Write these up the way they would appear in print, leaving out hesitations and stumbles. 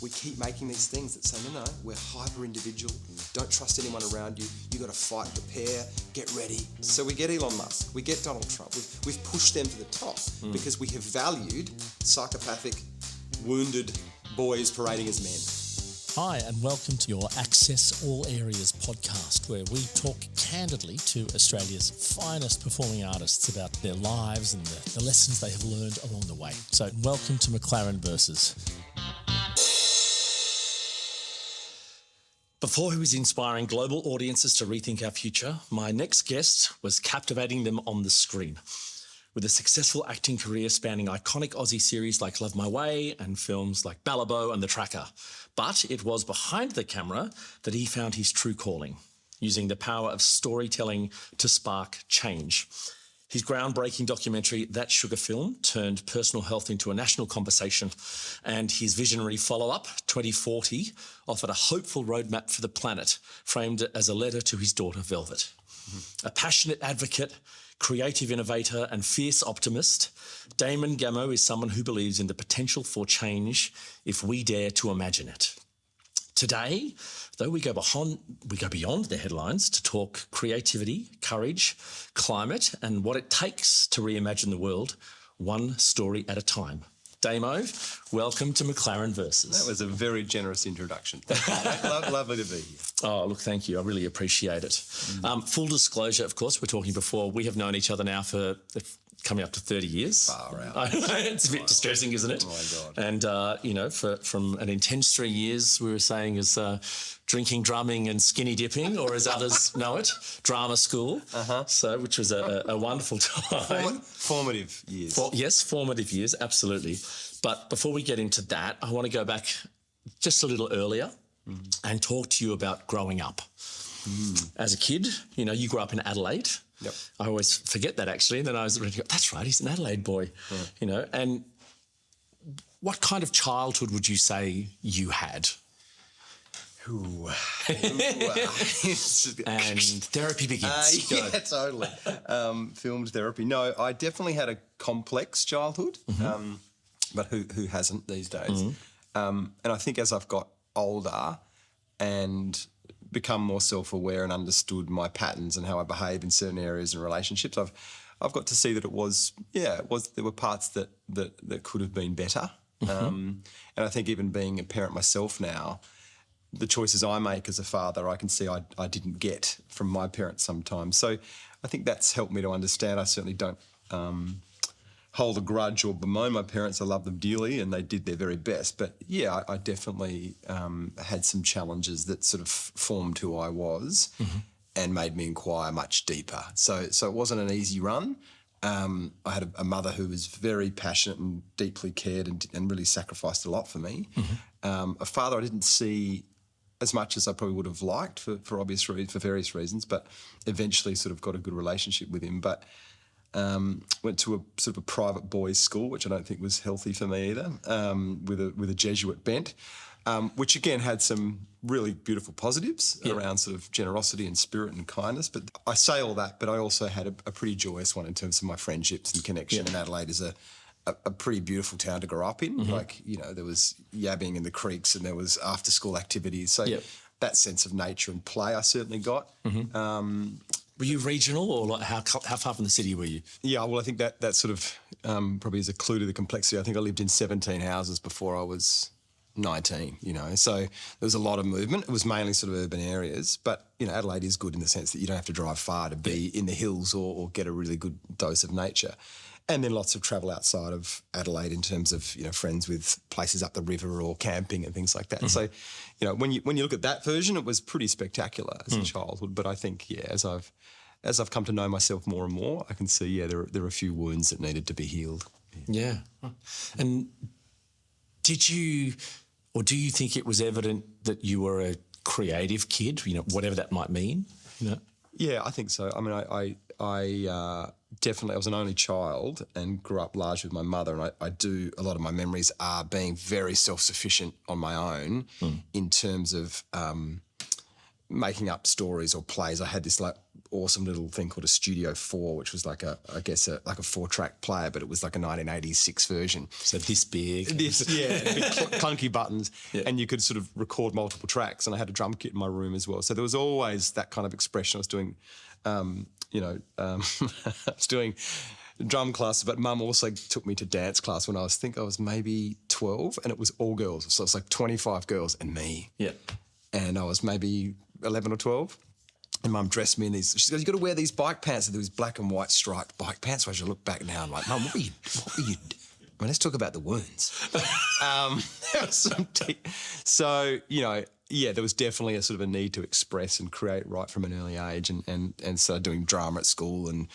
we keep making these things that say, no, we're hyper-individual, don't trust anyone around you, you got to fight, prepare, get ready. So we get Elon Musk, we get Donald Trump, we've pushed them to the top because we have valued psychopathic, wounded boys parading as men. Hi, and welcome to your Access All Areas podcast, where we talk candidly to Australia's finest performing artists about their lives and the lessons they have learned along the way. So welcome to McLaren Versus. Before he was inspiring global audiences to rethink our future, my next guest was captivating them on the screen. With a successful acting career spanning iconic Aussie series like Love My Way and films like Ballabo and The Tracker. But it was behind the camera that he found his true calling, using the power of storytelling to spark change. His groundbreaking documentary, That Sugar Film, turned personal health into a national conversation, and his visionary follow-up, 2040, offered a hopeful roadmap for the planet, framed as a letter to his daughter, Velvet. A passionate advocate, creative innovator and fierce optimist, Damon Gameau is someone who believes in the potential for change if we dare to imagine it. Today, though, we go beyond the headlines to talk creativity, courage, climate, and what it takes to reimagine the world, one story at a time. Damo, welcome to McLaren Versus. That was a very generous introduction. Lovely to be here. Oh, look, thank you. I really appreciate it. Full disclosure, of course, we're talking before. We have known each other now for coming up to 30 years. Far out. It's a bit distressing, isn't it? Oh, my God. And, from an intense 3 years, we were saying is drinking, drumming and skinny dipping, or as others know it, drama school. So, which was a wonderful time. Formative years. Yes, formative years, absolutely. But before we get into that, I want to go back just a little earlier and talk to you about growing up. As a kid, you grew up in Adelaide. Yep. I always forget that, actually. And then I was ready to go, that's right, he's an Adelaide boy, And what kind of childhood would you say you had? And therapy begins. Yeah, totally. Filmed therapy. No, I definitely had a complex childhood, but who hasn't these days? And I think as I've got older and become more self-aware and understood my patterns and how I behave in certain areas and relationships, I've got to see that there were parts that could have been better. And I think even being a parent myself now, the choices I make as a father, I can see I didn't get from my parents sometimes. So I think that's helped me to understand. I certainly don't hold a grudge or bemoan my parents. I love them dearly and they did their very best. But yeah, I definitely had some challenges that sort of formed who I was and made me inquire much deeper. So it wasn't an easy run. I had a mother who was very passionate and deeply cared and really sacrificed a lot for me. A father I didn't see as much as I probably would have liked for various reasons, but eventually sort of got a good relationship with him. But went to a sort of a private boys' school, which I don't think was healthy for me either, with a Jesuit bent, which again had some really beautiful positives around sort of generosity and spirit and kindness. But I say all that, but I also had a pretty joyous one in terms of my friendships and connection. And Adelaide is a pretty beautiful town to grow up in. There was yabbing in the creeks and there was after-school activities. So that sense of nature and play I certainly got. Were you regional, or how far from the city were you? Yeah, well, I think that sort of probably is a clue to the complexity. I think I lived in 17 houses before I was 19, so there was a lot of movement. It was mainly sort of urban areas, but, Adelaide is good in the sense that you don't have to drive far to be in the hills or get a really good dose of nature. And then lots of travel outside of Adelaide in terms of, friends with places up the river or camping and things like that. So, when you look at that version, it was pretty spectacular as a childhood. But I think, as I've come to know myself more and more, I can see, there are a few wounds that needed to be healed. Yeah. And did you think it was evident that you were a creative kid, whatever that might mean? Yeah, I think so. I mean, I definitely, I was an only child and grew up largely with my mother, and a lot of my memories are being very self-sufficient on my own in terms of making up stories or plays. I had this like awesome little thing called a Studio 4, which was like a 4-track player, but it was like a 1986 version. So this big. Big clunky buttons, and you could sort of record multiple tracks. And I had a drum kit in my room as well. So there was always that kind of expression. I was doing, I was doing drum classes, but Mum also took me to dance class when I was maybe 12, and it was all girls. So it was like 25 girls and me. Yeah. And I was maybe 11 or 12. And Mum dressed me in these. She goes, "You got to wear these bike pants." And there was black and white striped bike pants. So I should look back now. I'm like, "Mum, what were you? Well, let's talk about the wounds." So there was definitely a sort of a need to express and create right from an early age, and started doing drama at school. And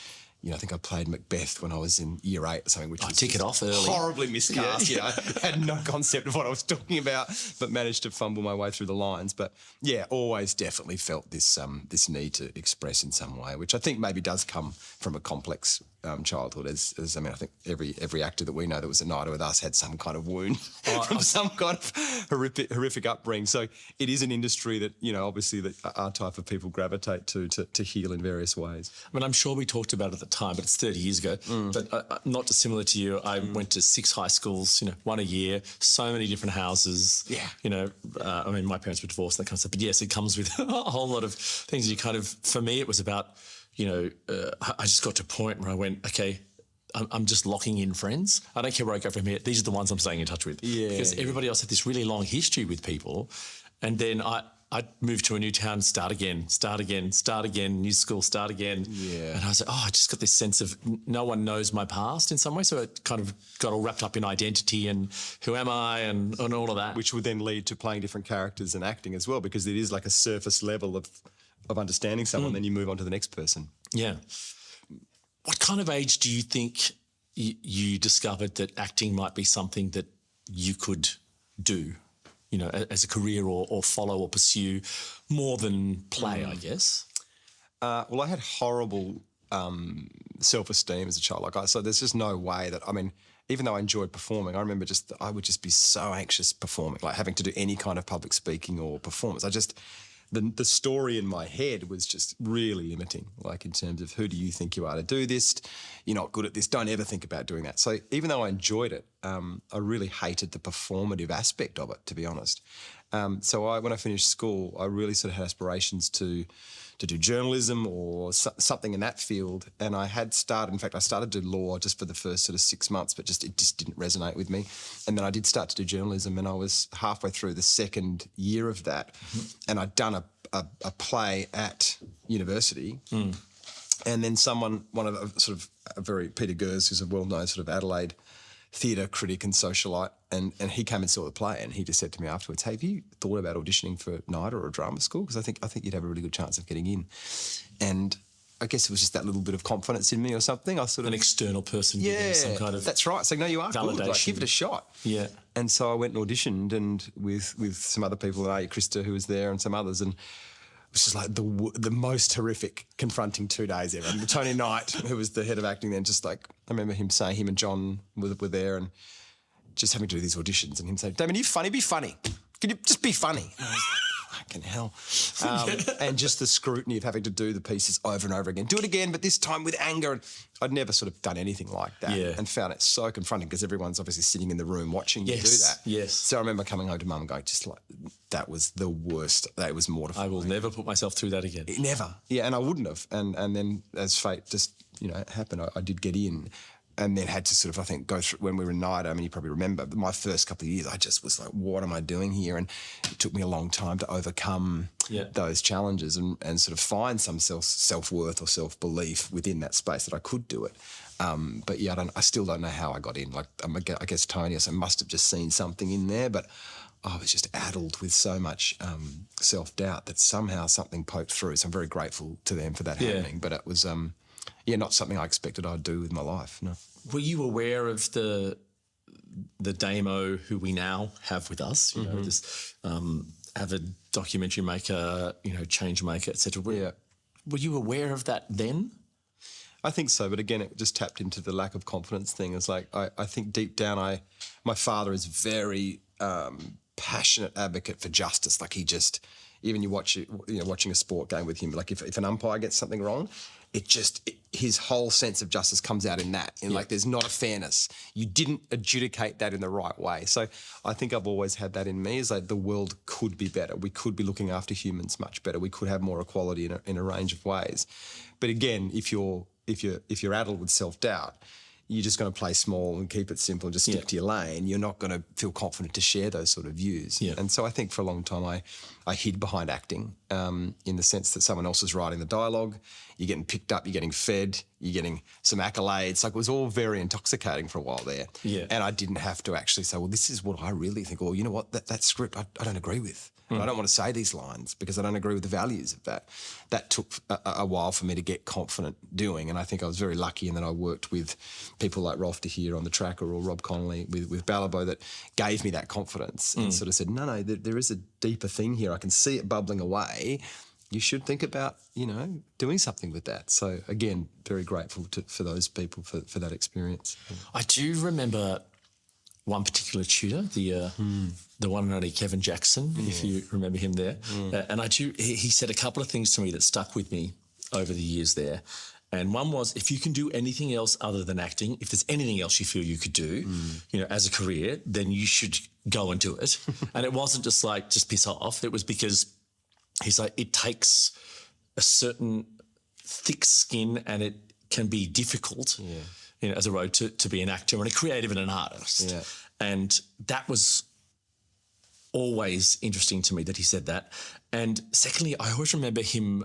I think I played Macbeth when I was in year 8 or something, which was tick it off early. Horribly miscast. I had no concept of what I was talking about, but managed to fumble my way through the lines. But always definitely felt this need to express in some way, which I think maybe does come from a complex childhood. As I think every actor that we know that was a nighter with us had some kind of wound from some kind of horrific upbringing. So it is an industry that obviously that our type of people gravitate to heal in various ways. I mean, I'm sure we talked about it at the time, but it's 30 years ago. But not dissimilar to you, I went to 6 high schools, one a year, so many different houses. Yeah. I mean, my parents were divorced and that kind of stuff. But yes, it comes with a whole lot of things. For me, it was about, I just got to a point where I went, okay, I'm just locking in friends. I don't care where I go from here. These are the ones I'm staying in touch with. Yeah. Because everybody else had this really long history with people. And then I'd move to a new town, start again, new school, start again. Yeah. And I was like, I just got this sense of no one knows my past in some way. So it kind of got all wrapped up in identity and who am I and all of that. Which would then lead to playing different characters and acting as well, because it is like a surface level of understanding someone, then you move on to the next person. Yeah. What kind of age do you think you discovered that acting might be something that you could do, as a career or follow or pursue more than play, I guess? Well, I had horrible self-esteem as a child. So there's just no way that, even though I enjoyed performing, I remember I would just be so anxious performing, like having to do any kind of public speaking or performance. The story in my head was just really limiting, like in terms of who do you think you are to do this? You're not good at this. Don't ever think about doing that. So even though I enjoyed it, I really hated the performative aspect of it, to be honest. So when I finished school, I really sort of had aspirations to do journalism or something in that field. And I started to do law just for the first sort of 6 months, but it just didn't resonate with me. And then I did start to do journalism, and I was halfway through the second year of that. And I'd done a play at university. And then Peter Gers, who's a well-known sort of Adelaide theatre critic and socialite, and he came and saw the play, and he just said to me afterwards, "Hey, have you thought about auditioning for NIDA or a drama school? Because I think you'd have a really good chance of getting in." And I guess it was just that little bit of confidence in me or something. An external person giving some kind of that's right. So no, you are validation. Good. Like, give it a shot. Yeah. And so I went and auditioned, and with some other people, Krista, who was there, and some others, and it was just like the most horrific, confronting 2 days ever. And Tony Knight, who was the head of acting then, just like, I remember him saying, him and John were there, and just having to do these auditions, and him saying, "Damon, you funny? Be funny. Can you just be funny?" And I was like, fucking hell. And just the scrutiny of having to do the pieces over and over again. Do it again, but this time with anger. And I'd never sort of done anything like that, and found it so confronting because everyone's obviously sitting in the room watching you do that. Yes. So I remember coming home to Mum and going, just like, that was the worst. That was mortifying. I will never put myself through that again. Never. Yeah, and I wouldn't have. And then as fate just, happened, I did get in. And then had to sort of, I think, go through when we were in NIDA. You probably remember, my first couple of years, I just was like, what am I doing here? And it took me a long time to overcome those challenges and sort of find some self-worth or self-belief within that space that I could do it. But I still don't know how I got in. Like, I guess Tony must have just seen something in there, but I was just addled with so much self-doubt that somehow something poked through. So I'm very grateful to them for that happening. But it was... not something I expected I'd do with my life, no. Were you aware of the Damo who we now have with us, this avid documentary maker, change maker, etc.? Were you aware of that then? I think so, but again, it just tapped into the lack of confidence thing. It's like, I think deep down, my father is very passionate advocate for justice. Like even watching a sport game with him, like if an umpire gets something wrong, his whole sense of justice comes out in that. Like there's not a fairness. You didn't adjudicate that in the right way. So I think I've always had that in me, is like the world could be better. We could be looking after humans much better. We could have more equality in a range of ways. But again, if you're addled with self-doubt, you're just going to play small and keep it simple and just stick to your lane. You're not going to feel confident to share those sort of views. Yeah. And so I think for a long time I hid behind acting in the sense that someone else is writing the dialogue, you're getting picked up, you're getting fed, you're getting some accolades. Like it was all very intoxicating for a while there. Yeah. And I didn't have to actually say, well, this is what I really think, or you know what, that script I don't agree with. I don't want to say these lines because I don't agree with the values of that. That took a while for me to get confident doing, and I think I was very lucky in that I worked with people like Rolf de Heer on the track or Rob Connolly with Ballabo that gave me that confidence and sort of said, no, there is a deeper thing here. I can see it bubbling away. You should think about, doing something with that. So, again, very grateful for those people for that experience. I do remember one particular tutor, the one and only Kevin Jackson, if you remember him there. And he said a couple of things to me that stuck with me over the years there. And one was, if you can do anything else other than acting, if there's anything else you feel you could do, as a career, then you should go and do it. And it wasn't just piss off. It was because he's like, it takes a certain thick skin and it can be difficult as a road to be an actor and a creative and an artist. Yeah. And that was always interesting to me that he said that. And secondly, I always remember him,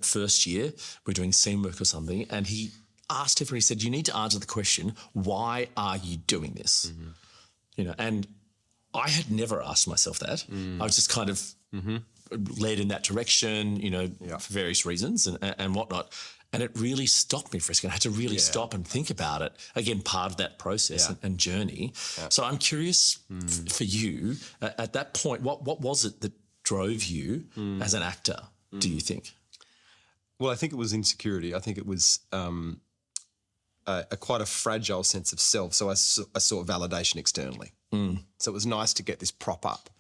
first year, we're doing scene work or something, and he asked everyone, he said, you need to answer the question, why are you doing this? And I had never asked myself that. I was just kind of led in that direction, for various reasons and whatnot. And it really stopped me for a second. I had to really stop and think about it. Again, part of that process and journey. Yeah. So I'm curious for you, at that point, what was it that drove you as an actor, do you think? Well, I think it was insecurity. I think it was quite a fragile sense of self. So I sought validation externally. So it was nice to get this prop up.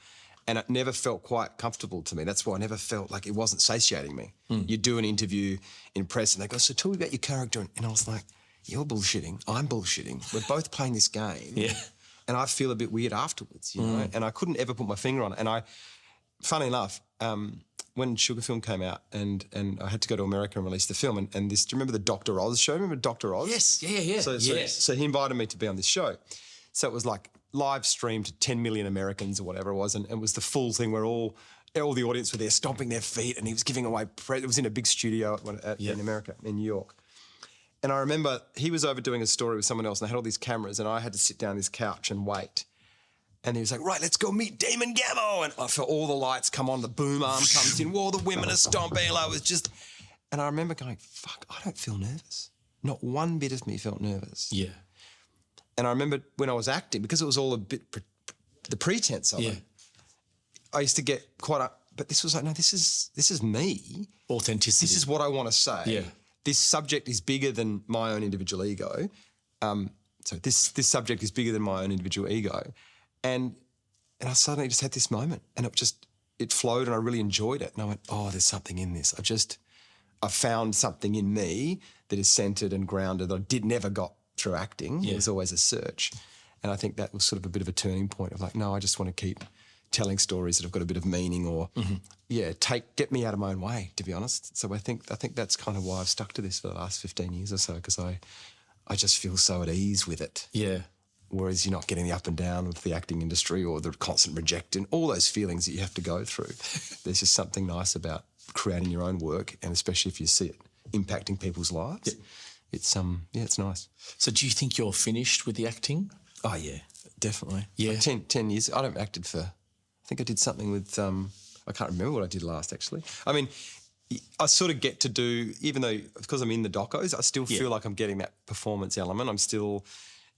And it never felt quite comfortable to me. That's why I never felt like it wasn't satiating me. You do an interview in press and they go, so tell me about your character. And I was like, you're bullshitting. I'm bullshitting. We're both playing this game. Yeah. And I feel a bit weird afterwards, And I couldn't ever put my finger on it. And funny enough, when Sugar Film came out and I had to go to America and release the film and this, do you remember the Dr. Oz show? Remember Dr. Oz? Yes, yeah. So he invited me to be on this show. So it was like live streamed to 10 million Americans or whatever it was, and it was the full thing where all the audience were there stomping their feet and he was giving away, it was in a big studio in America, in New York. And I remember he was over doing a story with someone else and they had all these cameras and I had to sit down on this couch and wait. And he was like, right, let's go meet Damon Gameau. And I felt all the lights come on, the boom arm comes in, all the women are stomping. And I remember going, fuck, I don't feel nervous. Not one bit of me felt nervous. Yeah. And I remember when I was acting, because it was all a bit the pretense of it, I used to get quite up, but this was like, no, this is me. Authenticity. This is what I want to say. Yeah. This subject is bigger than my own individual ego. So this subject is bigger than my own individual ego. And I suddenly just had this moment and it flowed and I really enjoyed it. And I went, oh, there's something in this. I found something in me that is centered and grounded that I never got through acting. It was always a search. And I think that was sort of a bit of a turning point of like, no, I just want to keep telling stories that have got a bit of meaning or, get me out of my own way, to be honest. So I think that's kind of why I've stuck to this for the last 15 years or so, because I just feel so at ease with it. Yeah. Whereas you're not getting the up and down with the acting industry or the constant rejecting, all those feelings that you have to go through. There's just something nice about creating your own work, and especially if you see it impacting people's lives. Yeah. It's nice. So do you think you're finished with the acting? Oh, yeah, definitely. Yeah. Like 10 years. I haven't acted I think I did something with, I can't remember what I did last, actually. I mean, I sort of get to do, even though, because I'm in the docos, I still feel like I'm getting that performance element. I'm still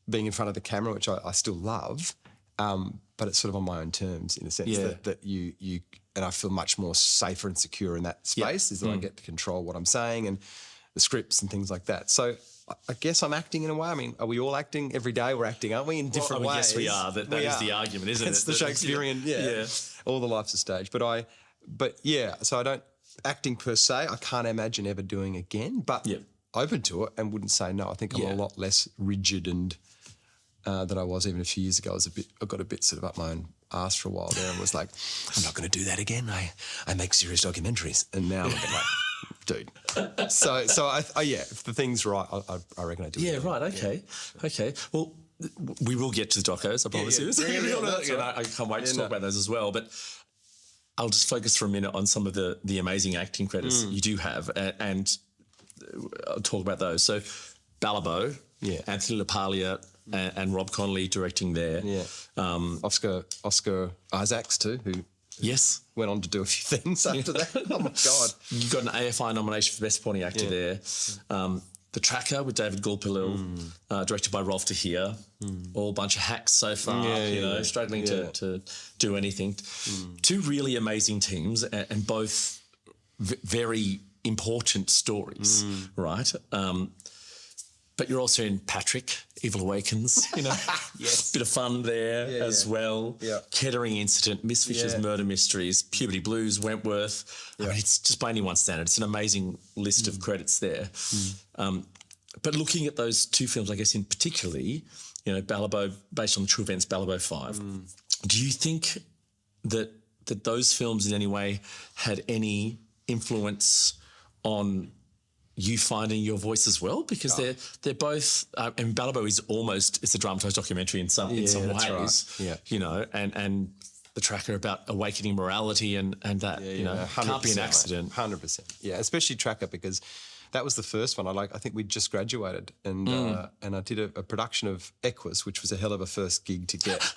being in front of the camera, which I still love, but it's sort of on my own terms in a sense that you and I feel much more safer and secure in that space, is that I get to control what I'm saying and the scripts and things like that. So I guess I'm acting in a way. I mean, are we all acting every day? We're acting, aren't we, in different ways? Yes, we are. That is the argument, isn't it? It's the Shakespearean, all the life's a stage. But so I don't, acting per se, I can't imagine ever doing again, but open to it and wouldn't say no. I think I'm a lot less rigid and than I was even a few years ago. I got a bit sort of up my own arse for a while there and was like, I'm not going to do that again. I make serious documentaries. And now I'm like, dude. So if the thing's right, I reckon I do it. Yeah, right, okay. Yeah. Okay. Well, we will get to the docos, I promise you. I can't wait to talk about those as well. But I'll just focus for a minute on some of the amazing acting credits you do have and I'll talk about those. So Ballabo, Anthony LaPaglia and Rob Connolly directing there. Yeah. Oscar Isaacs too, who went on to do a few things after that. Oh my God. You got an AFI nomination for Best Supporting Actor there. The Tracker with David Gulpilil, directed by Rolf de Heer. All a bunch of hacks so far, struggling to do anything. Two really amazing teams and both very important stories, right? But you're also in Patrick, Evil Awakens, bit of fun there as well. Yeah. Kettering Incident, Miss Fisher's Murder Mysteries, Puberty Blues, Wentworth. I mean, it's just by anyone's standard. It's an amazing list of credits there. But looking at those two films, I guess in particularly, Ballabo, based on the true events, Ballabo 5, do you think that those films in any way had any influence on you finding your voice as well? Because they're both, and Ballabo is almost, it's a dramatized documentary in some ways, right. And the Tracker about awakening morality and that, can't be an accident. 100%. Yeah, especially Tracker because that was the first one. I think we'd just graduated and I did a production of Equus, which was a hell of a first gig to get.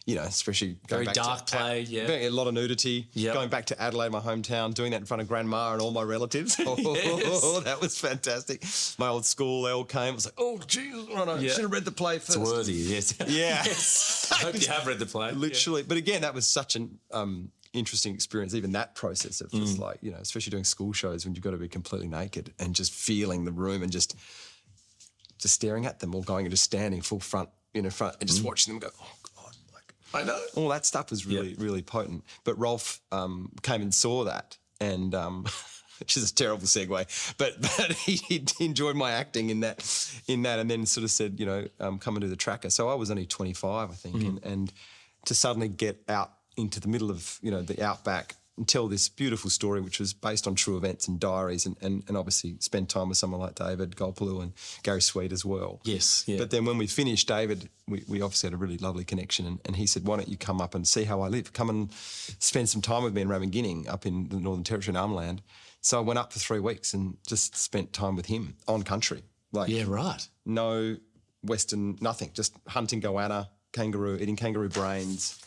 Especially going very back dark to play, a lot of nudity. Yep. Going back to Adelaide, my hometown, doing that in front of Grandma and all my relatives. That was fantastic. My old school, they all came. I was like, oh, Jesus, I should have read the play first. It's worthy, yes. Yeah. I hope you have read the play. Literally. But again, that was such an interesting experience, even that process of just especially doing school shows when you've got to be completely naked and just feeling the room and just staring at them or going and just standing full front, front and just watching them go, oh, I know. All that stuff was really, really potent. But Rolf came and saw that and, which is a terrible segue, but he enjoyed my acting in that and then sort of said, come and do the Tracker. So I was only 25, I think, and to suddenly get out into the middle of, the outback and tell this beautiful story, which was based on true events and diaries and obviously spend time with someone like David Gulpilil and Gary Sweet as well. Yes, yeah. But then when we finished, David, we obviously had a really lovely connection and he said, why don't you come up and see how I live? Come and spend some time with me in Ramingining up in the Northern Territory in Armland. So I went up for 3 weeks and just spent time with him on country. No Western, nothing, just hunting goanna, kangaroo, eating kangaroo brains.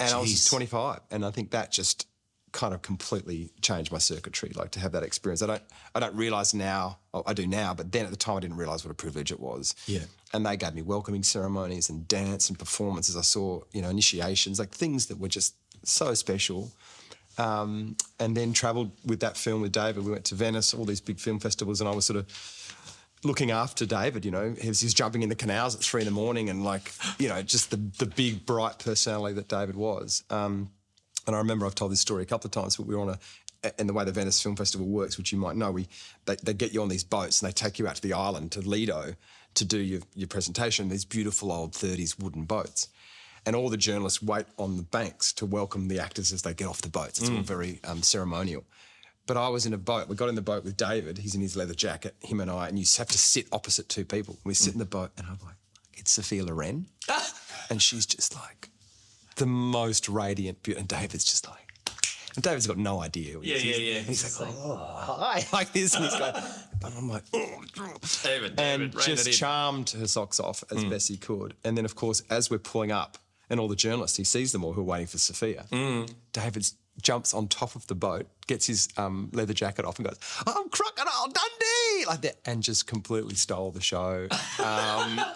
And I was just 25 and I think that just kind of completely changed my circuitry, to have that experience. I don't realise now, I do now, but then at the time I didn't realise what a privilege it was. Yeah. And they gave me welcoming ceremonies and dance and performances. I saw, initiations, things that were just so special. And then travelled with that film with David. We went to Venice, all these big film festivals, and I was sort of looking after David, he was jumping in the canals at 3 a.m. and just the big, bright personality that David was. And I remember I've told this story a couple of times, but we were on and the way the Venice Film Festival works, which you might know, they get you on these boats and they take you out to the island, to Lido, to do your presentation, these beautiful old 30s wooden boats. And all the journalists wait on the banks to welcome the actors as they get off the boats. It's all very ceremonial. But I was in a boat. We got in the boat with David. He's in his leather jacket, him and I, and you have to sit opposite two people. We sit in the boat and I'm like, it's Sophia Loren. And she's just like the most radiant beauty. And David's just like, and David's got no idea. Yeah. And he's like, oh, hi, like this. And he's going, and I'm like, oh. David, and just charmed her socks off as best he could. And then, of course, as we're pulling up, and all the journalists, he sees them all who are waiting for Sophia. David jumps on top of the boat, gets his leather jacket off and goes, I'm Crocodile Dundee, like that, and just completely stole the show.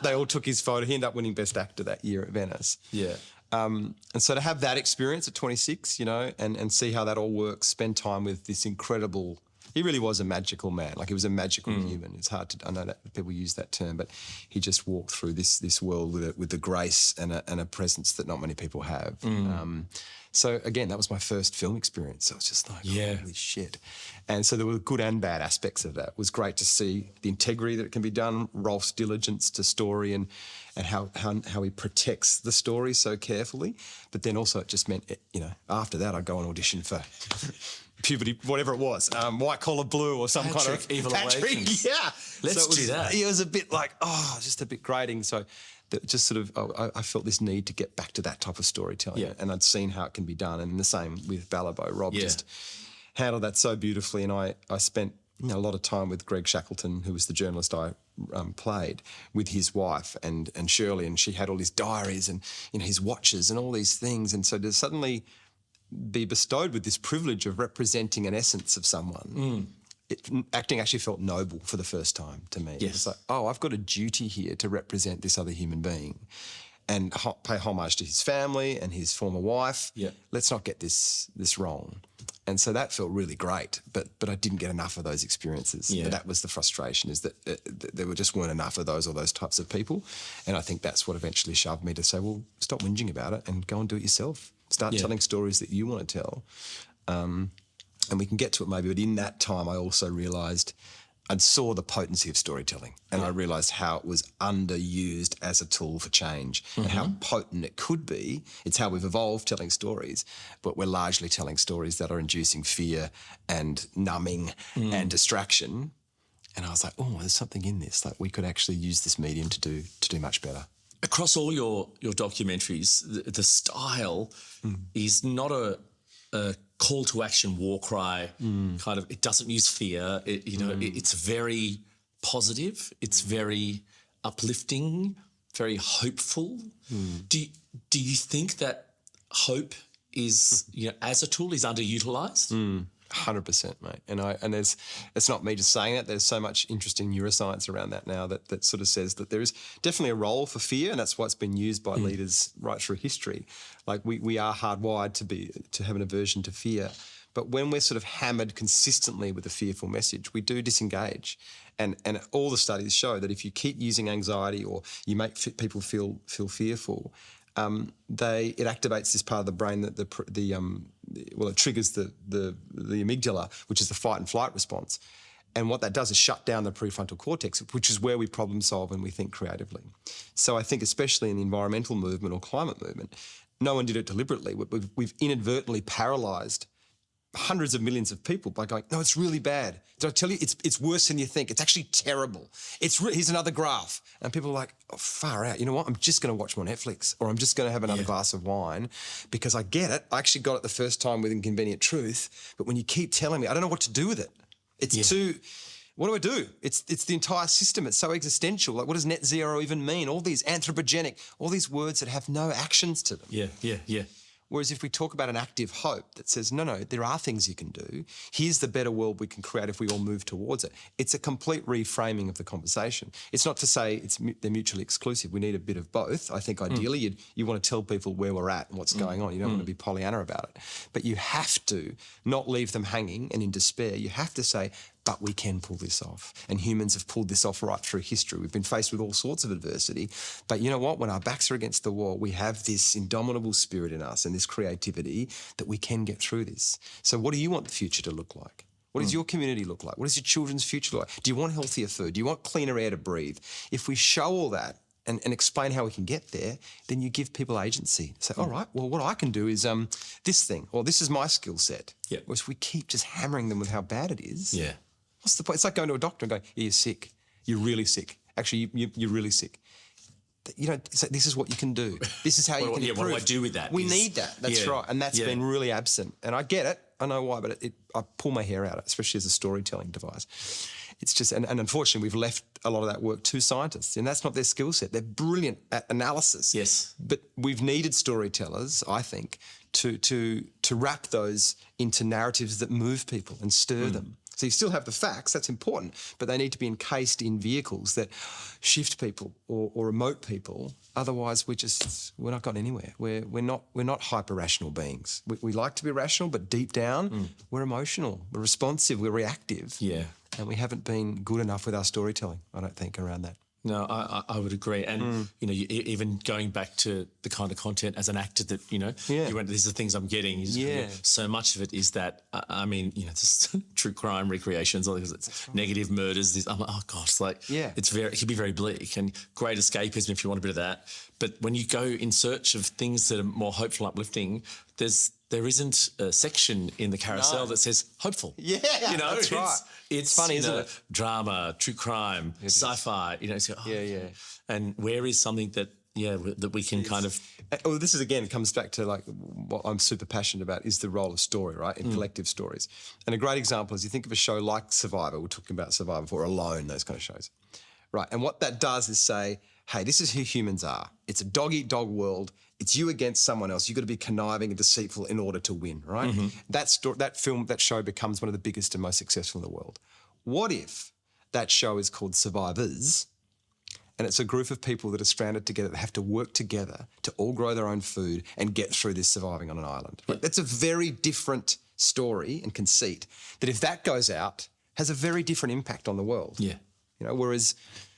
They all took his photo. He ended up winning Best Actor that year at Venice. Yeah. And so to have that experience at 26, and see how that all works, spend time with this incredible He really was a magical man. Like, he was a magical human. It's hard to, I know that people use that term, but he just walked through this world with the grace and a presence that not many people have. So again, that was my first film experience. So I was just like, holy shit. And so there were good and bad aspects of that. It was great to see the integrity that can be done, Rolf's diligence to story and how he protects the story so carefully. But then also it just meant, after that I'd go and audition for puberty, whatever it was, White Collar Blue or some kind of Evil Awakenings. Yeah. Let's do that. It was a bit like, just a bit grating. So that just sort of, I felt this need to get back to that type of storytelling. Yeah. And I'd seen how it can be done. And the same with Ballabo. Rob just handled that so beautifully. And I spent a lot of time with Greg Shackleton, who was the journalist I played, with his wife and Shirley, and she had all his diaries and his watches and all these things. And so to suddenly be bestowed with this privilege of representing an essence of someone, acting actually felt noble for the first time to me. Yes. It's like, I've got a duty here to represent this other human being and pay homage to his family and his former wife. Yeah. Let's not get this wrong. And so that felt really great, but I didn't get enough of those experiences. Yeah. But that was the frustration, is that there just weren't enough of those types of people. And I think that's what eventually shoved me to say, well, stop whinging about it and go and do it yourself. Start telling stories that you want to tell. And we can get to it maybe, but in that time I also realised I saw the potency of storytelling, and I realised how it was underused as a tool for change and how potent it could be. It's how we've evolved telling stories, but we're largely telling stories that are inducing fear and numbing and distraction. And I was like, there's something in this. Like, we could actually use this medium to do much better. Across all your documentaries, the style is not a call to action war cry kind of. It doesn't use fear. It's very positive. It's very uplifting, very hopeful. Do you think that hope is, as a tool, is underutilized? 100%, mate. And it's not me just saying that. There's so much interest in neuroscience around that now that sort of says that there is definitely a role for fear, and that's why it's been used by leaders right through history. Like, we are hardwired to have an aversion to fear. But when we're sort of hammered consistently with a fearful message, we do disengage. And all the studies show that if you keep using anxiety or you make people feel fearful, it activates this part of the brain that it triggers the amygdala, which is the fight and flight response. And what that does is shut down the prefrontal cortex, which is where we problem solve and we think creatively. So I think especially in the environmental movement or climate movement, no one did it deliberately. We've inadvertently paralysed hundreds of millions of people by going, no, it's really bad. Did I tell you? It's worse than you think. It's actually terrible. Here's another graph. And people are like, far out. You know what? I'm just going to watch more Netflix, or I'm just going to have another glass of wine, because I get it. I actually got it the first time with Inconvenient Truth. But when you keep telling me, I don't know what to do with it. It's too... What do I do? It's the entire system. It's so existential. Like, what does net zero even mean? All these anthropogenic, all these words that have no actions to them. Yeah. Whereas if we talk about an active hope that says, no, there are things you can do. Here's the better world we can create if we all move towards it. It's a complete reframing of the conversation. It's not to say they're mutually exclusive. We need a bit of both. I think ideally you want to tell people where we're at and what's going on. You don't want to be Pollyanna about it. But you have to not leave them hanging and in despair. You have to say, but we can pull this off. And humans have pulled this off right through history. We've been faced with all sorts of adversity. But you know what? When our backs are against the wall, we have this indomitable spirit in us and this creativity that we can get through this. So what do you want the future to look like? What does your community look like? What does your children's future look like? Do you want healthier food? Do you want cleaner air to breathe? If we show all that and explain how we can get there, then you give people agency. Say, all right, well, what I can do is this thing, or this is my skill set. Yeah. Whereas if we keep just hammering them with how bad it is, what's the point? It's like going to a doctor and going, you're sick. You're really sick. Actually, you're really sick. This is what you can do. This is how you can improve. What do I do with that? We need that. That's right. And that's been really absent. And I get it. I know why, but I pull my hair out, especially as a storytelling device. It's just, and unfortunately, we've left a lot of that work to scientists, and that's not their skill set. They're brilliant at analysis. Yes. But we've needed storytellers, I think, to wrap those into narratives that move people and stir them. So you still have the facts, that's important, but they need to be encased in vehicles that shift people or emote people. Otherwise, we're not going anywhere. We're not hyper-rational beings. We like to be rational, but deep down, we're emotional, we're responsive, we're reactive. Yeah. And we haven't been good enough with our storytelling, I don't think, around that. No, I would agree. And, even going back to the kind of content as an actor that, you went, these are the things I'm getting. So much of it is that, just true crime recreations, or it's negative murders. I'm like, oh, gosh, it can be very bleak and great escapism if you want a bit of that. But when you go in search of things that are more hopeful, uplifting, there isn't a section in the carousel that says hopeful. Yeah, that's right. It's funny, isn't it? Drama, true crime, sci-fi. And where is something that we can kind of... Well, this is, again, it comes back to like what I'm super passionate about is the role of story, right, in collective stories. And a great example is you think of a show like Survivor, we're talking about Survivor, or Alone, those kind of shows. Right, and what that does is say, hey, this is who humans are. It's a dog-eat-dog world. It's you against someone else. You've got to be conniving and deceitful in order to win, right? That show becomes one of the biggest and most successful in the world. What if that show is called Survivors, and it's a group of people that are stranded together that have to work together to all grow their own food and get through this surviving on an island? Right? That's a very different story and conceit that if that goes out, has a very different impact on the world. Yeah. Whereas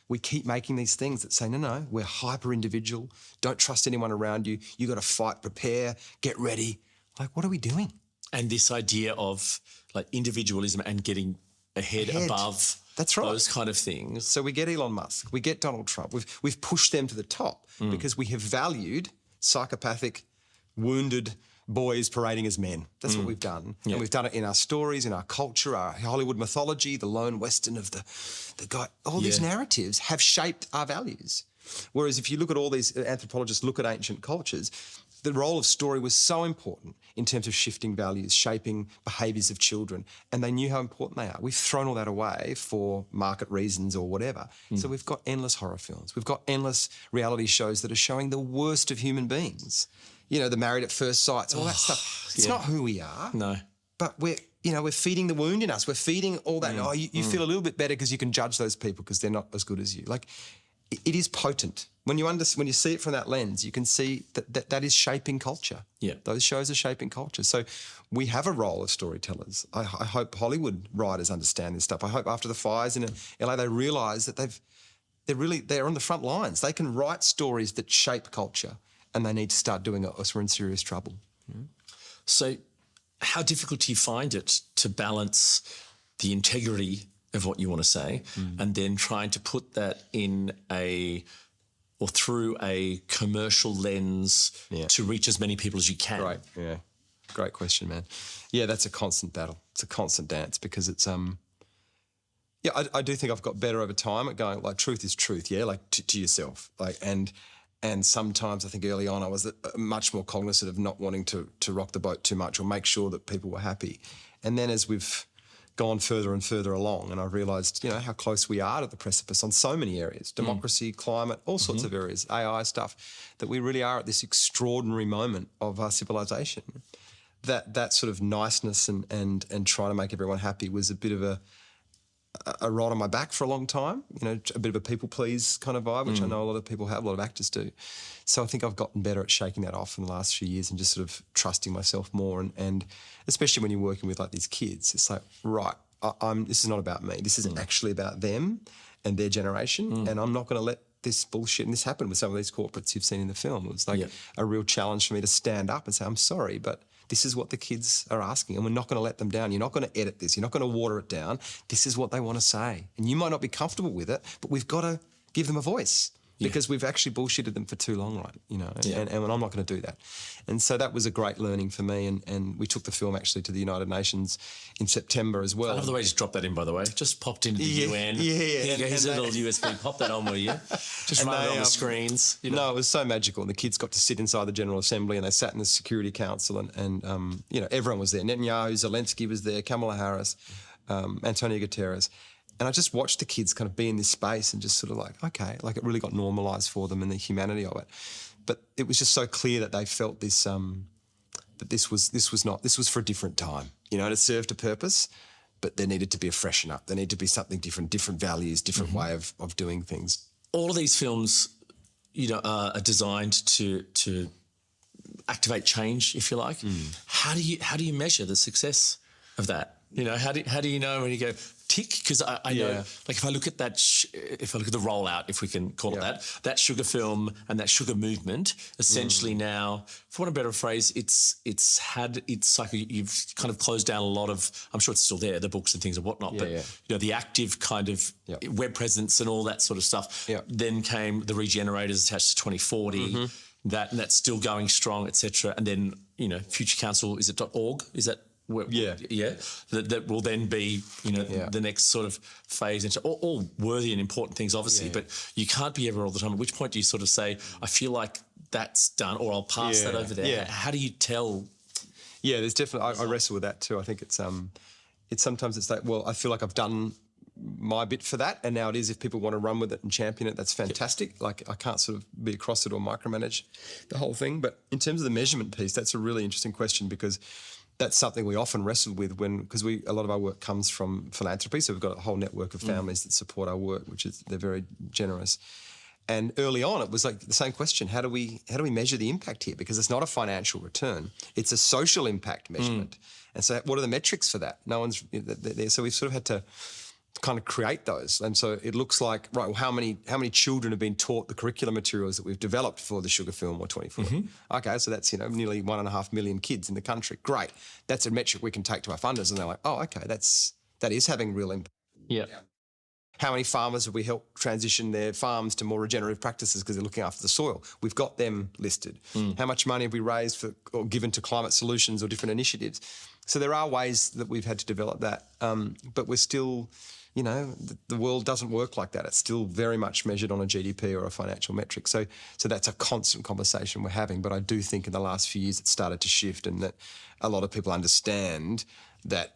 we keep making these things that say, no, we're hyper-individual. Don't trust anyone around you. You got to fight, prepare, get ready. Like, what are we doing? And this idea of like individualism and getting ahead. Above That's right. those kind of things. So we get Elon Musk, we get Donald Trump. We've pushed them to the top because we have valued psychopathic, wounded boys parading as men. That's what we've done. Yeah. And we've done it in our stories, in our culture, our Hollywood mythology, the lone Western of the guy. All these narratives have shaped our values. Whereas if you look at all these anthropologists look at ancient cultures, the role of story was so important in terms of shifting values, shaping behaviours of children, and they knew how important they are. We've thrown all that away for market reasons or whatever. So we've got endless horror films. We've got endless reality shows that are showing the worst of human beings. The Married at First Sight, all that stuff. It's not who we are. No. But we're feeding the wound in us. We're feeding all that. You feel a little bit better because you can judge those people because they're not as good as you. Like, it is potent. When you see it from that lens, you can see that is shaping culture. Yeah. Those shows are shaping culture. So we have a role as storytellers. I hope Hollywood writers understand this stuff. I hope after the fires in LA they realise that they're on the front lines. They can write stories that shape culture, and they need to start doing it, or else we're in serious trouble. So how difficult do you find it to balance the integrity of what you want to say and then trying to put that in through a commercial lens to reach as many people as you can? Right, yeah. Great question, man. Yeah, that's a constant battle. It's a constant dance because it's I do think I've got better over time at going, like, truth is truth, like to yourself. Like, and sometimes I think early on I was much more cognizant of not wanting to rock the boat too much or make sure that people were happy. And then as we've gone further and further along, and I've realised, how close we are to the precipice on so many areas, democracy, climate, all sorts of areas, AI stuff, that we really are at this extraordinary moment of our civilization. That sort of niceness and trying to make everyone happy was a bit of a rod on my back for a long time, a bit of a people please kind of vibe, which I know a lot of people have, a lot of actors do. So I think I've gotten better at shaking that off in the last few years and just sort of trusting myself more. And especially when you're working with like these kids, it's like, right, this is not about me. This is actually about them and their generation. And I'm not going to let this bullshit, and this happened with some of these corporates you've seen in the film. It was like a real challenge for me to stand up and say, I'm sorry, but this is what the kids are asking, and we're not going to let them down. You're not going to edit this. You're not going to water it down. This is what they want to say. And you might not be comfortable with it, but we've got to give them a voice because we've actually bullshitted them for too long, right? And I'm not going to do that. And so that was a great learning for me. And we took the film actually to the United Nations in September as well. I love the way you just dropped that in, by the way. Just popped into the UN. Yeah. Here's a little USB. Pop that on, will you? Just run it on the screens. No, it was so magical. And the kids got to sit inside the General Assembly and they sat in the Security Council and everyone was there. Netanyahu, Zelensky was there, Kamala Harris, Antonio Guterres. And I just watched the kids kind of be in this space and just sort of like, okay, like it really got normalised for them and the humanity of it. But it was just so clear that they felt this, that this was for a different time. It served a purpose, but there needed to be a freshen up. There needed to be something different, different values, different way of doing things. All of these films, are designed to activate change, if you like. How do you measure the success of that? How do you know when you go tick? Because I know, like if I look at that, if I look at the rollout, if we can call it that sugar film and that sugar movement, essentially now, for want of a better phrase, it's like you've kind of closed down a lot of. I'm sure it's still there, the books and things and whatnot, but the active kind of web presence and all that sort of stuff. Yeah. Then came the regenerators attached to 2040. That's still going strong, etc. And then Future Council, is it .org? Is that that will then be the next sort of phase into all worthy and important things, obviously, but you can't be ever all the time. At which point do you sort of say, I feel like that's done, or I'll pass that over there? How do you tell? Yeah, there's definitely. I wrestle with that too. I think it's sometimes it's like, well, I feel like I've done my bit for that, and now it is, if people want to run with it and champion it, that's fantastic. Like I can't sort of be across it or micromanage the whole thing. But in terms of the measurement piece, that's a really interesting question, because that's something we often wrestle with because a lot of our work comes from philanthropy. So we've got a whole network of families that support our work, they're very generous. And early on, it was like the same question: how do we measure the impact here? Because it's not a financial return; it's a social impact measurement. And so, what are the metrics for that? No one's there. So we've sort of had to kind of create those. And so it looks like, right, well, how many children have been taught the curriculum materials that we've developed for the Sugar Film or 2040? Okay, so that's, nearly 1.5 million kids in the country. Great. That's a metric we can take to our funders, and they're like, oh, okay, that is having real impact. Yeah. How many farmers have we helped transition their farms to more regenerative practices because they're looking after the soil? We've got them listed. How much money have we raised or given to climate solutions or different initiatives? So there are ways that we've had to develop that, but we're still, the world doesn't work like that. It's still very much measured on a GDP or a financial metric. So that's a constant conversation we're having. But I do think in the last few years it started to shift, and that a lot of people understand that,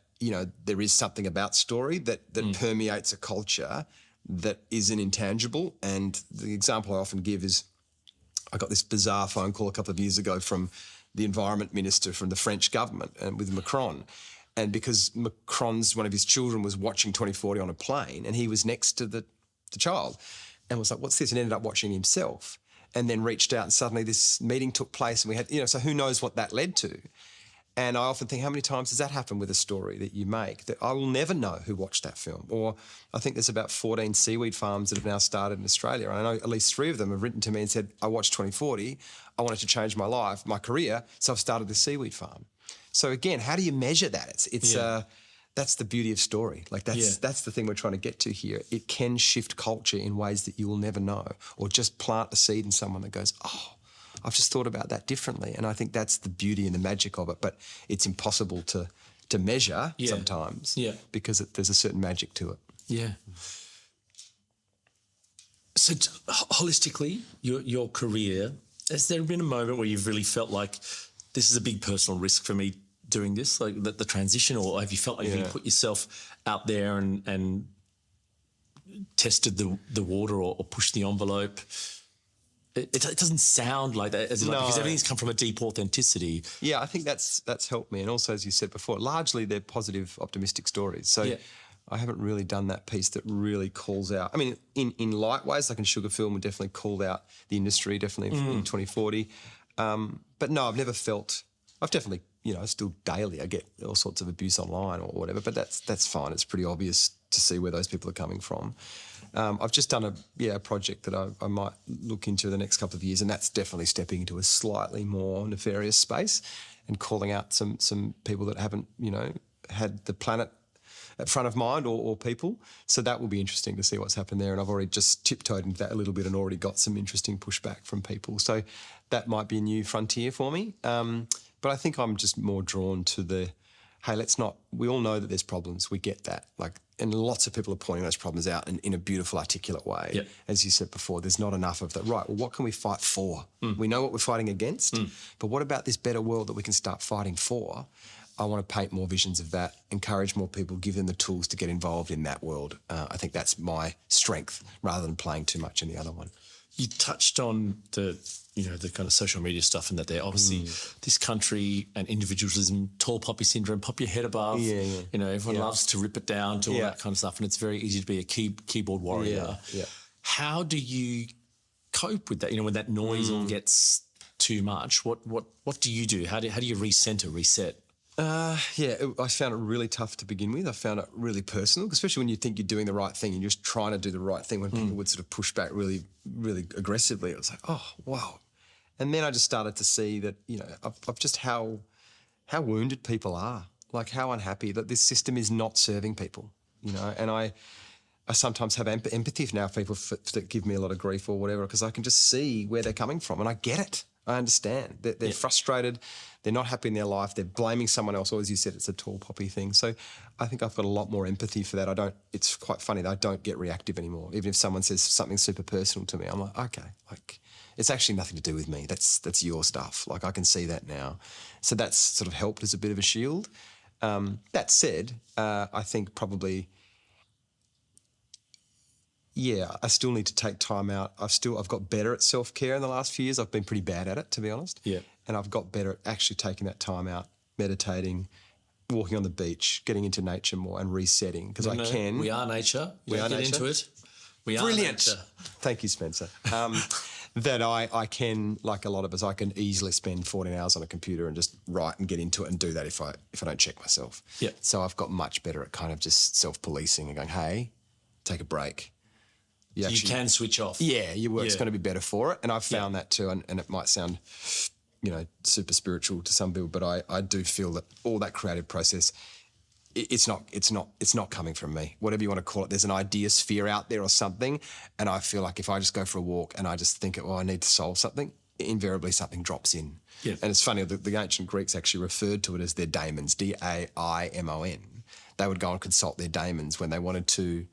there is something about story that permeates a culture that isn't intangible. And the example I often give is, I got this bizarre phone call a couple of years ago from the environment minister from the French government, and with Macron. And because Macron's, one of his children was watching 2040 on a plane, and he was next to the child, and was like, what's this? And ended up watching himself, and then reached out, and suddenly this meeting took place, and we had, so who knows what that led to. And I often think, how many times does that happen with a story that you make, that I will never know who watched that film? Or I think there's about 14 seaweed farms that have now started in Australia. And I know at least 3 of them have written to me and said, I watched 2040, I wanted to change my life, my career, so I've started this seaweed farm. So again, how do you measure that? That's the beauty of story. Like that's the thing we're trying to get to here. It can shift culture in ways that you will never know, or just plant a seed in someone that goes, oh, I've just thought about that differently. And I think that's the beauty and the magic of it. But it's impossible to measure sometimes because there's a certain magic to it. Yeah. So holistically, your career, has there been a moment where you've really felt like this is a big personal risk for me doing this, like the transition, or have you felt like you put yourself out there and tested the water or pushed the envelope? It doesn't sound like that, because everything's come from a deep authenticity. Yeah, I think that's helped me. And also, as you said before, largely they're positive, optimistic stories. So I haven't really done that piece that really calls out. I mean, in light ways, like in Sugar Film, we definitely called out the industry, definitely in 2040. But no, I've never felt. I've definitely, still daily I get all sorts of abuse online or whatever. But that's fine. It's pretty obvious to see where those people are coming from. I've just done a project that I might look into the next couple of years, and that's definitely stepping into a slightly more nefarious space and calling out some people that haven't, had the planet at front of mind or people. So that will be interesting to see what's happened there. And I've already just tiptoed into that a little bit and already got some interesting pushback from people. So that might be a new frontier for me. But I think I'm just more drawn to hey, we all know that there's problems. We get that. And lots of people are pointing those problems out in a beautiful, articulate way. Yep. As you said before, there's not enough of that. Right, well, what can we fight for? We know what we're fighting against, but what about this better world that we can start fighting for? I want to paint more visions of that, encourage more people, give them the tools to get involved in that world. I think that's my strength rather than playing too much in the other one. You touched on the kind of social media stuff, and that they're obviously this country and individualism, tall poppy syndrome, pop your head above. Everyone loves to rip it down to all that kind of stuff, and it's very easy to be a keyboard warrior. How do you cope with that? When that noise all gets too much, what do you do? How do you reset? I found it really tough to begin with. I found it really personal, especially when you think you're doing the right thing and you're just trying to do the right thing. When people would sort of push back really, really aggressively, it was like, oh, wow. And then I just started to see that, of just how wounded people are, like how unhappy that this system is not serving people, and I sometimes have empathy now for people that give me a lot of grief or whatever, because I can just see where they're coming from and I get it. I understand. They're frustrated. They're not happy in their life. They're blaming someone else. Or as you said, it's a tall poppy thing. So I think I've got a lot more empathy for that. It's quite funny that I don't get reactive anymore. Even if someone says something super personal to me, I'm like, okay, like it's actually nothing to do with me. That's your stuff. Like I can see that now. So that's sort of helped as a bit of a shield. That said, I think probably, I still need to take time out. I've got better at self-care in the last few years. I've been pretty bad at it, to be honest. Yeah. And I've got better at actually taking that time out, meditating, walking on the beach, getting into nature more and resetting, because I can. We are nature. We are nature. Into it. We are Brilliant. Nature. Thank you, Spencer. That I can, like a lot of us, I can easily spend 14 hours on a computer and just write and get into it and do that if I don't check myself. Yeah. So I've got much better at kind of just self-policing and going, hey, take a break. You can switch off. Yeah, your work's going to be better for it. And I've found that too. And it might sound, super spiritual to some people, but I do feel that all that creative process, it's not coming from me. Whatever you want to call it, there's an idea sphere out there or something. And I feel like if I just go for a walk and I just think, I need to solve something, invariably something drops in. Yeah. And it's funny, the ancient Greeks actually referred to it as their daemons, Daimon. They would go and consult their daemons when they wanted to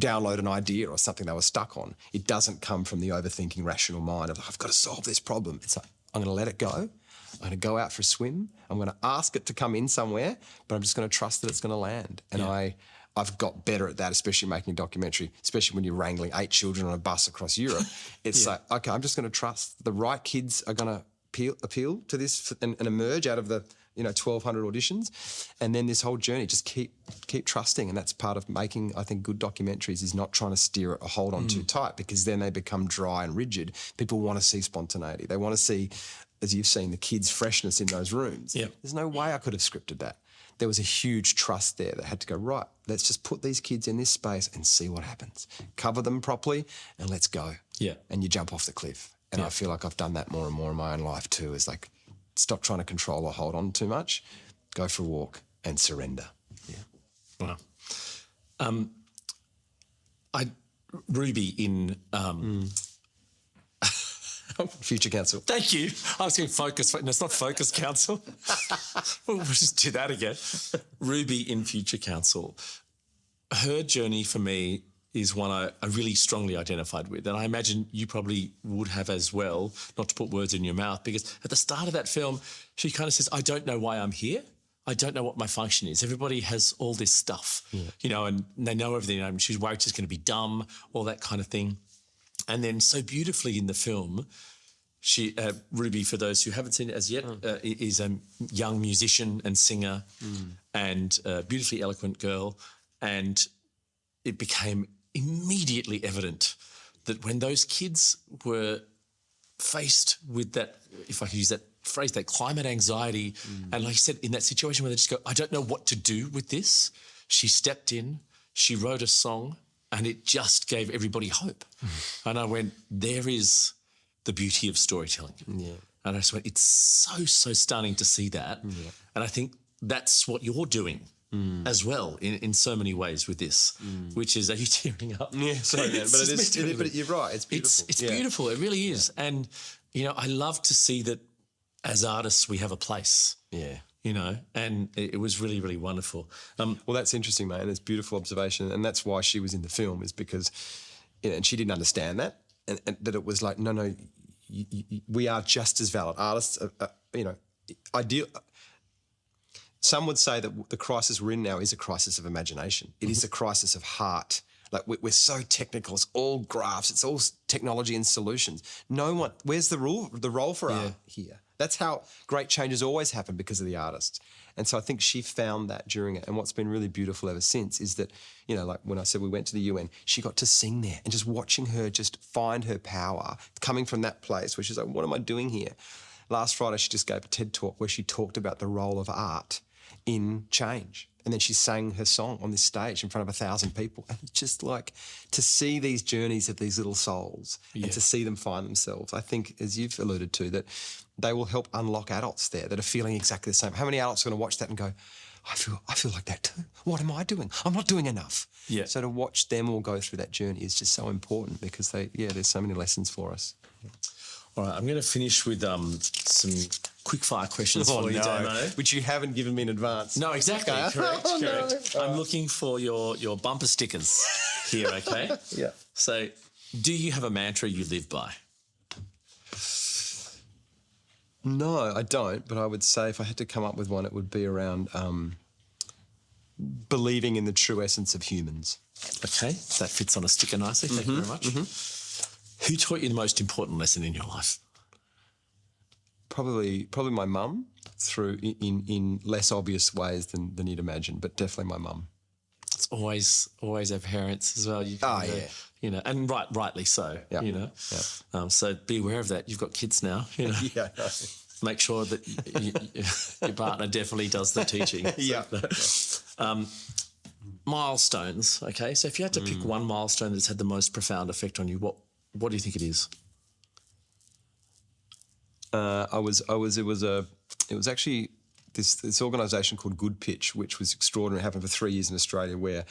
download an idea or something they were stuck on. It doesn't come from the overthinking rational mind of, I've got to solve this problem. It's like, I'm going to let it go. I'm going to go out for a swim. I'm going to ask it to come in somewhere, but I'm just going to trust that it's going to land. And I've got better at that, especially making a documentary, especially when you're wrangling 8 children on a bus across Europe. It's like, okay, I'm just going to trust the right kids are going to appeal to this and emerge out of the 1,200 auditions, and then this whole journey, just keep trusting. And that's part of making, I think, good documentaries, is not trying to steer it or hold on too tight, because then they become dry and rigid. People want to see spontaneity. They want to see, as you've seen, the kids' freshness in those rooms. Yep. There's no way I could have scripted that. There was a huge trust there that had to go, right, let's just put these kids in this space and see what happens. Cover them properly and let's go. Yeah. And you jump off the cliff. And I feel like I've done that more and more in my own life too, is like, stop trying to control or hold on too much. Go for a walk and surrender. Yeah. Wow. Ruby in Future Council. Thank you. I was going focus. No, it's not Focus Council. We'll just do that again. Ruby in Future Council. Her journey for me is one I really strongly identified with. And I imagine you probably would have as well, not to put words in your mouth, because at the start of that film, she kind of says, I don't know why I'm here. I don't know what my function is. Everybody has all this stuff, and they know everything. And she's worried she's going to be dumb, all that kind of thing. And then so beautifully in the film, she, Ruby, for those who haven't seen it as yet, is a young musician and singer and a beautifully eloquent girl. And it became immediately evident that when those kids were faced with that, if I could use that phrase, that climate anxiety, and like you said, in that situation where they just go, I don't know what to do with this, she stepped in, she wrote a song, and it just gave everybody hope. And I went, there is the beauty of storytelling. Yeah. And I just went, it's so stunning to see that. Yeah. And I think that's what you're doing as well in so many ways with this, which is, are you tearing up? Yeah, sorry, man. But you're right. It's beautiful. It's beautiful. It really is. Yeah. And, I love to see that as artists we have a place. Yeah. And it was really, really wonderful. Well, that's interesting, mate. And it's a beautiful observation. And that's why she was in the film, is because, and she didn't understand that. And that it was like, no, we are just as valid. Artists, ideal. Some would say that the crisis we're in now is a crisis of imagination. It is a crisis of heart, Like we're so technical. It's all graphs. It's all technology and solutions. No one. Where's the role for art here? That's how great changes always happen, because of the artist. And so I think she found that during it. And what's been really beautiful ever since is that, you know, like when I said we went to the UN, she got to sing there, and just watching her just find her power coming from that place where she's like, what am I doing here? Last Friday, she just gave a TED talk where she talked about the role of art in change. And then she sang her song on this stage in front of 1,000 people. And it's just like to see these journeys of these little souls and to see them find themselves. I think, as you've alluded to, that they will help unlock adults there that are feeling exactly the same. How many adults are going to watch that and go, I feel like that too. What am I doing? I'm not doing enough. Yeah. So to watch them all go through that journey is just so important, because there's so many lessons for us. All right, I'm going to finish with some quick-fire questions for you, Damo. Which you haven't given me in advance. No, exactly. Correct. No. I'm looking for your bumper stickers here, okay? Yeah. So, do you have a mantra you live by? No, I don't. But I would say if I had to come up with one, it would be around believing in the true essence of humans. Okay, that fits on a sticker nicely. Thank you very much. Who taught you the most important lesson in your life? Probably my mum, through in less obvious ways than you'd imagine, but definitely my mum. It's always our parents as well. You know, and rightly so. Yeah. You know, so be aware of that. You've got kids now. You know, yeah. Make sure that your partner definitely does the teaching. Yeah. Milestones. Okay, so if you had to pick one milestone that's had the most profound effect on you, what do you think it is? It was actually this organisation called Good Pitch, which was extraordinary. It happened for 3 years in Australia, where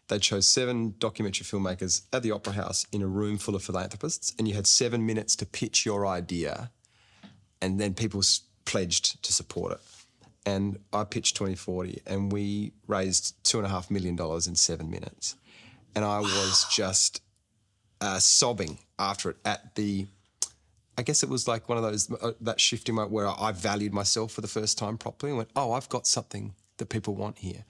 they chose 7 documentary filmmakers at the Opera House in a room full of philanthropists, and you had 7 minutes to pitch your idea, and then people pledged to support it. And I pitched 2040, and we raised $2.5 million in 7 minutes. And I was just sobbing after it I guess it was like one of those, that shifting moment where I valued myself for the first time properly and went, oh, I've got something that people want here.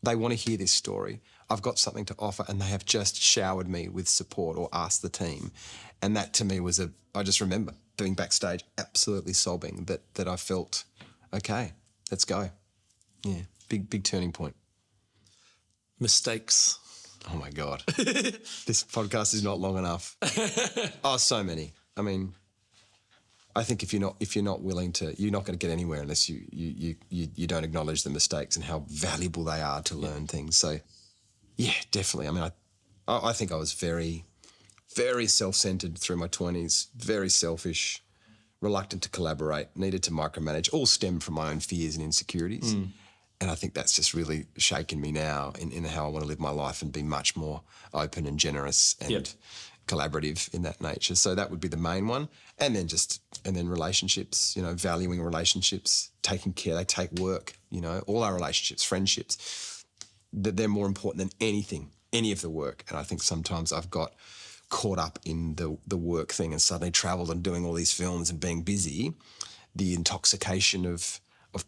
They want to hear this story. I've got something to offer, and they have just showered me with support or asked the team. And that to me was I just remember being backstage absolutely sobbing that I felt, okay, let's go. Yeah, big turning point. Mistakes. Oh my God. This podcast is not long enough. Oh, so many. I mean, I think if you're not willing to, you're not going to get anywhere unless you don't acknowledge the mistakes and how valuable they are to learn things. So, yeah, definitely. I mean, I think I was very, very self-centered through my 20s, very selfish, reluctant to collaborate, needed to micromanage, all stemmed from my own fears and insecurities. And I think that's just really shaken me now in how I want to live my life and be much more open and generous and collaborative in that nature. So that would be the main one. And then relationships, you know, valuing relationships, taking care. They take work, you know, all our relationships, friendships, they're more important than anything, any of the work. And I think sometimes I've got caught up in the work thing and suddenly travelled and doing all these films and being busy, the intoxication of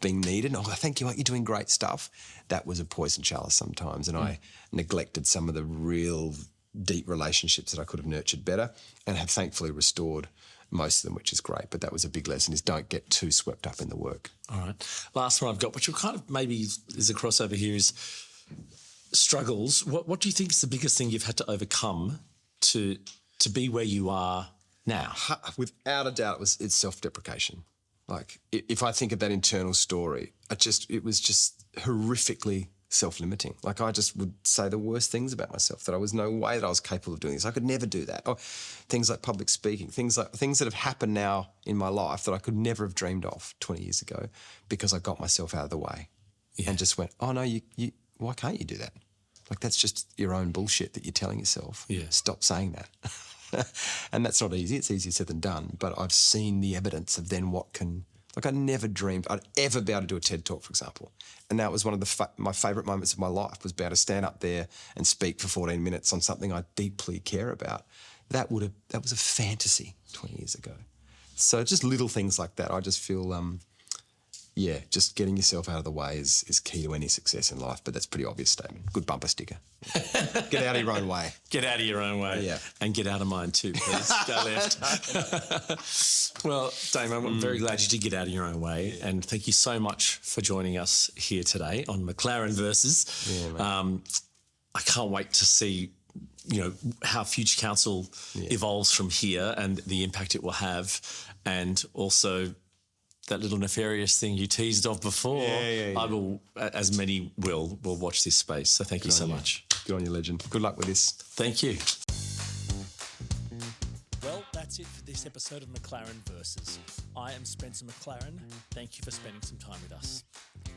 being needed. Oh, thank you, mate, you're doing great stuff. That was a poison chalice sometimes, and I neglected some of the real deep relationships that I could have nurtured better, and have thankfully restored most of them, which is great. But that was a big lesson, is don't get too swept up in the work. All right. Last one I've got, which kind of maybe is a crossover here, is struggles. What do you think is the biggest thing you've had to overcome to be where you are now? Without a doubt, it's self-deprecation. Like, if I think of that internal story, it was just horrifically self-limiting. Like, I just would say the worst things about myself, that I was no way that I was capable of doing this. I could never do that. Or things like public speaking, things that have happened now in my life that I could never have dreamed of 20 years ago, because I got myself out of the way and just went, oh no, you why can't you do that? Like, that's just your own bullshit that you're telling yourself. Yeah. Stop saying that. And that's not easy. It's easier said than done. But I've seen the evidence of then what can... Like, I never dreamed I'd ever be able to do a TED Talk, for example. And that was one of my favourite moments of my life, was be able to stand up there and speak for 14 minutes on something I deeply care about. That was a fantasy 20 years ago. So just little things like that. I just feel yeah, just getting yourself out of the way is key to any success in life. But that's a pretty obvious statement. Good bumper sticker. Get out of your own way. Get out of your own way. Yeah. And get out of mine too, please. Go left. Well, Damon, I'm very glad you did get out of your own way. Yeah. And thank you so much for joining us here today on McLaren Versus. Yeah, I can't wait to see, how Future Council evolves from here and the impact it will have. And also that little nefarious thing you teased of before. Yeah. I will, as many will watch this space. So thank you so much. Good on you, legend. Good luck with this. Thank you. Well, that's it for this episode of McLaren Versus. I am Spencer McLaren. Thank you for spending some time with us.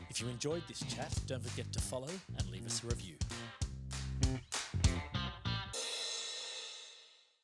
If you enjoyed this chat, don't forget to follow and leave us a review.